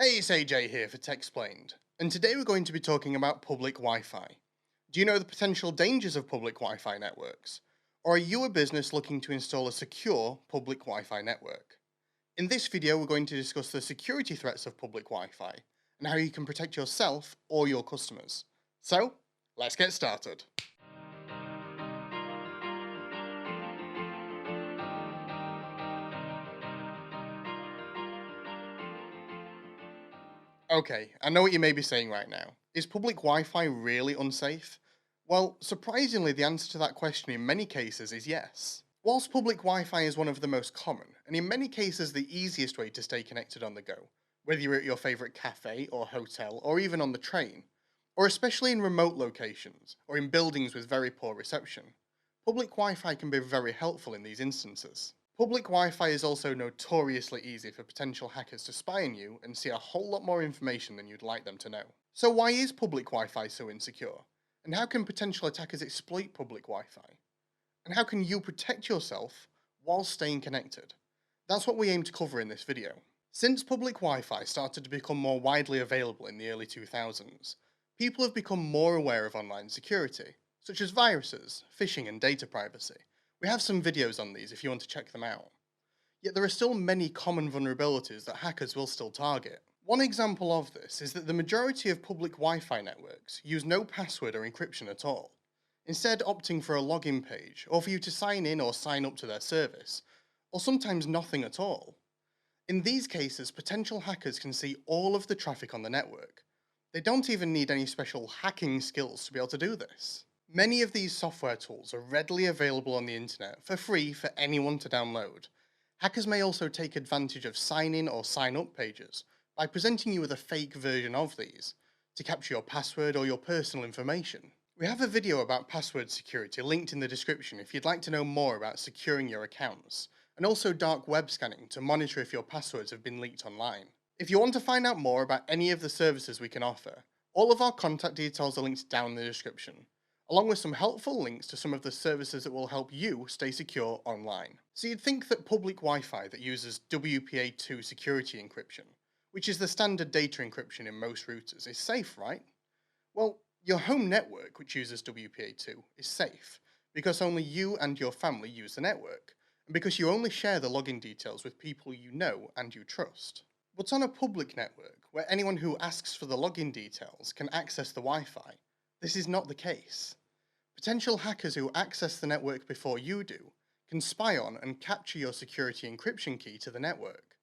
Hey, it's AJ here for Techsplained, and today we're going to be talking about public Wi-Fi. Do you know the potential dangers of public Wi-Fi networks? Or are you a business looking to install a secure public Wi-Fi network? In this video, we're going to discuss the security threats of public Wi-Fi and how you can protect yourself or your customers. So, let's get started. Okay, I know what you may be saying right now. Is public Wi-Fi really unsafe? Well, surprisingly, the answer to that question in many cases is yes. Whilst public Wi-Fi is one of the most common, and in many cases the easiest way to stay connected on the go, whether you're at your favourite cafe or hotel, or even on the train, or especially in remote locations, or in buildings with very poor reception, public Wi-Fi can be very helpful in these instances. Public Wi-Fi is also notoriously easy for potential hackers to spy on you and see a whole lot more information than you'd like them to know. So why is public Wi-Fi so insecure? And how can potential attackers exploit public Wi-Fi? And how can you protect yourself while staying connected? That's what we aim to cover in this video. Since public Wi-Fi started to become more widely available in the early 2000s, people have become more aware of online security, such as viruses, phishing and data privacy. We have some videos on these if you want to check them out. Yet there are still many common vulnerabilities that hackers will still target. One example of this is that the majority of public Wi-Fi networks use no password or encryption at all, instead opting for a login page or for you to sign in or sign up to their service, or sometimes nothing at all. In these cases, potential hackers can see all of the traffic on the network. They don't even need any special hacking skills to be able to do this. Many of these software tools are readily available on the internet for free for anyone to download. Hackers may also take advantage of sign-in or sign-up pages by presenting you with a fake version of these to capture your password or your personal information. We have a video about password security linked in the description if you'd like to know more about securing your accounts, and also dark web scanning to monitor if your passwords have been leaked online. If you want to find out more about any of the services we can offer, all of our contact details are linked down in the description, along with some helpful links to some of the services that will help you stay secure online. So you'd think that public Wi-Fi that uses WPA2 security encryption, which is the standard data encryption in most routers, is safe, right? Well, your home network, which uses WPA2, is safe, because only you and your family use the network, and because you only share the login details with people you know and you trust. But on a public network, where anyone who asks for the login details can access the Wi-Fi, this is not the case. Potential hackers who access the network before you do can spy on and capture your security encryption key to the network,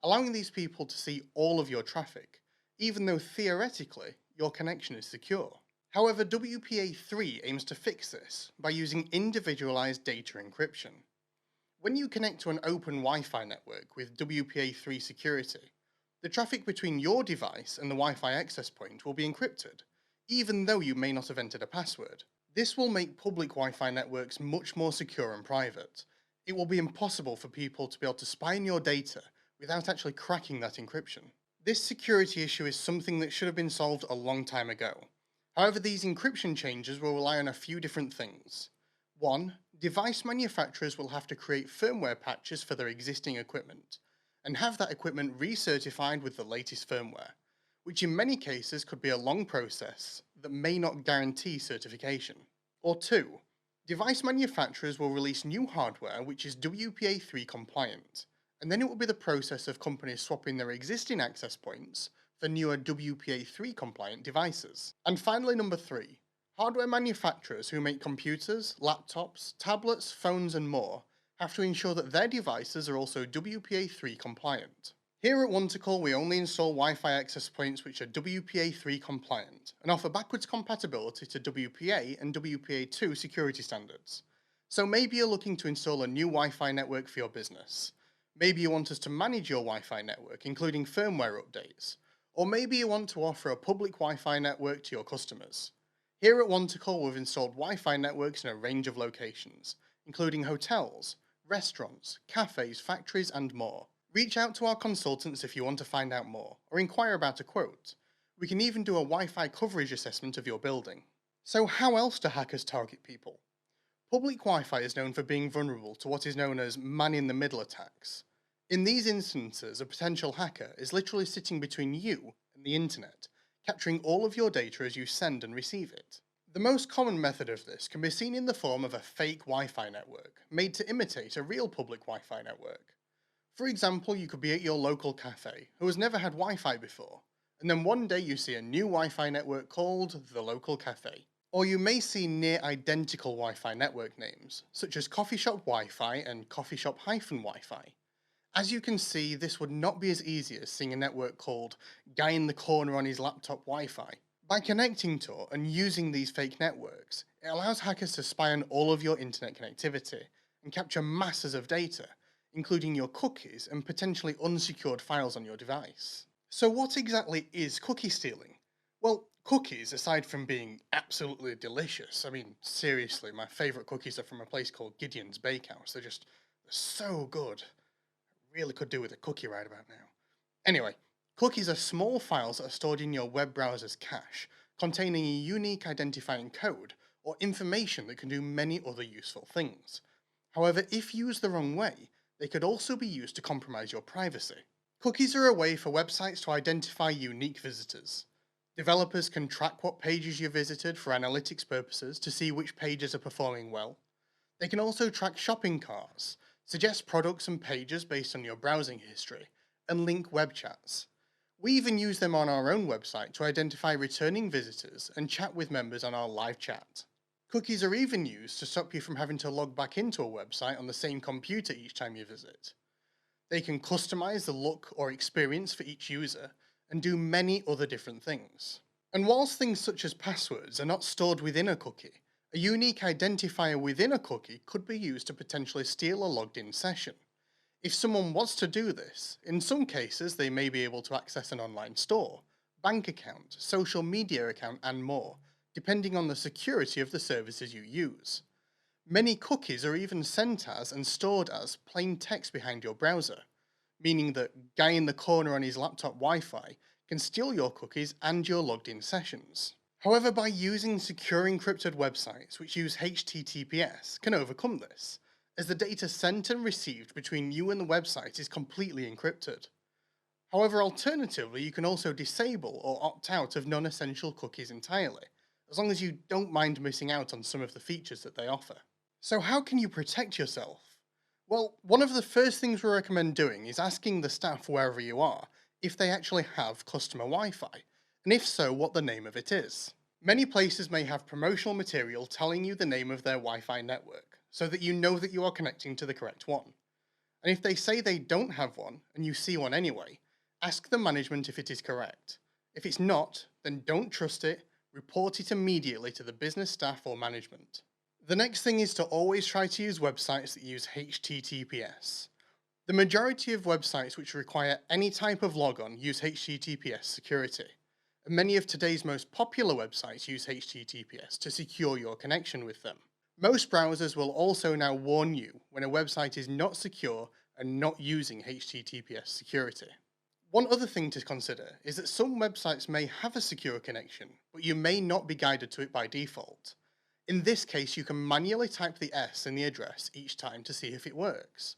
allowing these people to see all of your traffic, even though theoretically your connection is secure. However, WPA3 aims to fix this by using individualized data encryption. When you connect to an open Wi-Fi network with WPA3 security, the traffic between your device and the Wi-Fi access point will be encrypted, even though you may not have entered a password. This will make public Wi-Fi networks much more secure and private. It will be impossible for people to be able to spy on your data without actually cracking that encryption. This security issue is something that should have been solved a long time ago. However, these encryption changes will rely on a few different things. 1. Device manufacturers will have to create firmware patches for their existing equipment, and have that equipment recertified with the latest firmware, which in many cases could be a long process that may not guarantee certification. Or 2. Device manufacturers will release new hardware which is WPA3 compliant, and then it will be the process of companies swapping their existing access points for newer WPA3 compliant devices. And finally, number 3. Hardware manufacturers who make computers, laptops, tablets, phones and more have to ensure that their devices are also WPA3 compliant. Here at Wondercall, we only install Wi-Fi access points which are WPA3 compliant and offer backwards compatibility to WPA and WPA2 security standards. So maybe you're looking to install a new Wi-Fi network for your business. Maybe you want us to manage your Wi-Fi network, including firmware updates. Or maybe you want to offer a public Wi-Fi network to your customers. Here at Wondercall, we've installed Wi-Fi networks in a range of locations, including hotels, restaurants, cafes, factories and more. Reach out to our consultants if you want to find out more, or inquire about a quote. We can even do a Wi-Fi coverage assessment of your building. So how else do hackers target people? Public Wi-Fi is known for being vulnerable to what is known as man-in-the-middle attacks. In these instances, a potential hacker is literally sitting between you and the internet, capturing all of your data as you send and receive it. The most common method of this can be seen in the form of a fake Wi-Fi network, made to imitate a real public Wi-Fi network. For example, you could be at your local cafe, who has never had Wi-Fi before, and then one day you see a new Wi-Fi network called the local cafe. Or you may see near identical Wi-Fi network names, such as coffee shop Wi-Fi and coffee shop Wi-Fi. As you can see, this would not be as easy as seeing a network called Guy in the Corner on his laptop Wi-Fi. By connecting to and using these fake networks, it allows hackers to spy on all of your internet connectivity and capture masses of data, including your cookies and potentially unsecured files on your device. So what exactly is cookie stealing? Well, cookies, aside from being absolutely delicious, I mean, seriously, my favourite cookies are from a place called Gideon's Bakehouse. They're so good. Really could do with a cookie right about now. Anyway, cookies are small files that are stored in your web browser's cache, containing a unique identifying code or information that can do many other useful things. However, if used the wrong way, they could also be used to compromise your privacy. Cookies are a way for websites to identify unique visitors. Developers can track what pages you visited for analytics purposes to see which pages are performing well. They can also track shopping carts, suggest products and pages based on your browsing history, and link web chats. We even use them on our own website to identify returning visitors and chat with members on our live chat. Cookies are even used to stop you from having to log back into a website on the same computer each time you visit. They can customize the look or experience for each user and do many other different things. And whilst things such as passwords are not stored within a cookie, a unique identifier within a cookie could be used to potentially steal a logged in session. If someone wants to do this, in some cases they may be able to access an online store, bank account, social media account, and more, depending on the security of the services you use. Many cookies are even sent as and stored as plain text behind your browser, meaning that guy in the corner on his laptop Wi-Fi can steal your cookies and your logged in sessions. However, by using secure encrypted websites which use HTTPS can overcome this, as the data sent and received between you and the website is completely encrypted. However, alternatively, you can also disable or opt out of non-essential cookies entirely, as long as you don't mind missing out on some of the features that they offer. So how can you protect yourself? Well, one of the first things we recommend doing is asking the staff wherever you are if they actually have customer Wi-Fi, and if so, what the name of it is. Many places may have promotional material telling you the name of their Wi-Fi network, so that you know that you are connecting to the correct one. And if they say they don't have one, and you see one anyway, ask the management if it is correct. If it's not, then don't trust it, report it immediately to the business staff or management. The next thing is to always try to use websites that use HTTPS. The majority of websites which require any type of logon use HTTPS security, and many of today's most popular websites use HTTPS to secure your connection with them. Most browsers will also now warn you when a website is not secure and not using HTTPS security. One other thing to consider is that some websites may have a secure connection, but you may not be guided to it by default. In this case, you can manually type the S in the address each time to see if it works.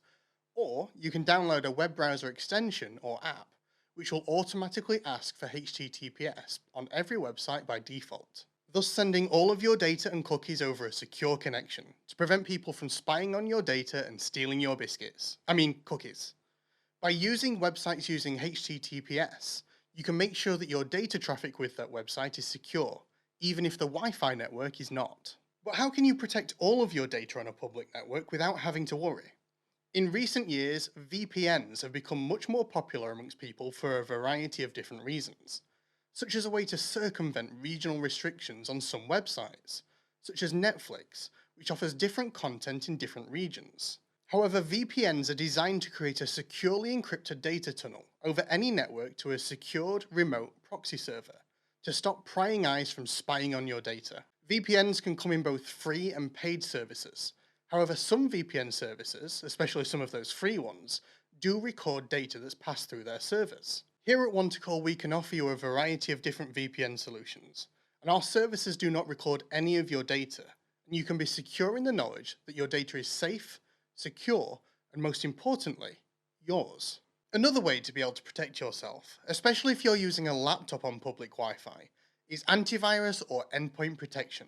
Or you can download a web browser extension or app, which will automatically ask for HTTPS on every website by default, thus sending all of your data and cookies over a secure connection to prevent people from spying on your data and stealing your cookies. By using websites using HTTPS, you can make sure that your data traffic with that website is secure, even if the Wi-Fi network is not. But how can you protect all of your data on a public network without having to worry? In recent years, VPNs have become much more popular amongst people for a variety of different reasons, such as a way to circumvent regional restrictions on some websites, such as Netflix, which offers different content in different regions. However, VPNs are designed to create a securely encrypted data tunnel over any network to a secured remote proxy server to stop prying eyes from spying on your data. VPNs can come in both free and paid services. However, some VPN services, especially some of those free ones, do record data that's passed through their servers. Here at Wantacall, we can offer you a variety of different VPN solutions, and our services do not record any of your data, and you can be secure in the knowledge that your data is safe, secure, and most importantly, yours. Another way to be able to protect yourself, especially if you're using a laptop on public Wi-Fi, is antivirus or endpoint protection.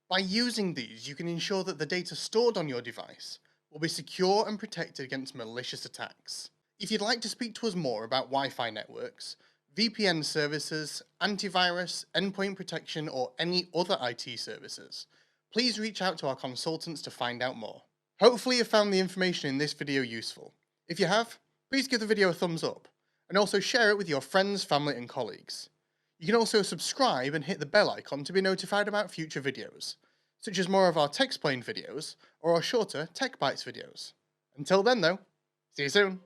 By using these, you can ensure that the data stored on your device will be secure and protected against malicious attacks. If you'd like to speak to us more about Wi-Fi networks, VPN services, antivirus, endpoint protection, or any other IT services, please reach out to our consultants to find out more. Hopefully you found the information in this video useful. If you have, please give the video a thumbs up, and also share it with your friends, family, and colleagues. You can also subscribe and hit the bell icon to be notified about future videos, such as more of our Techsplained videos or our shorter Tech Bites videos. Until then though, see you soon!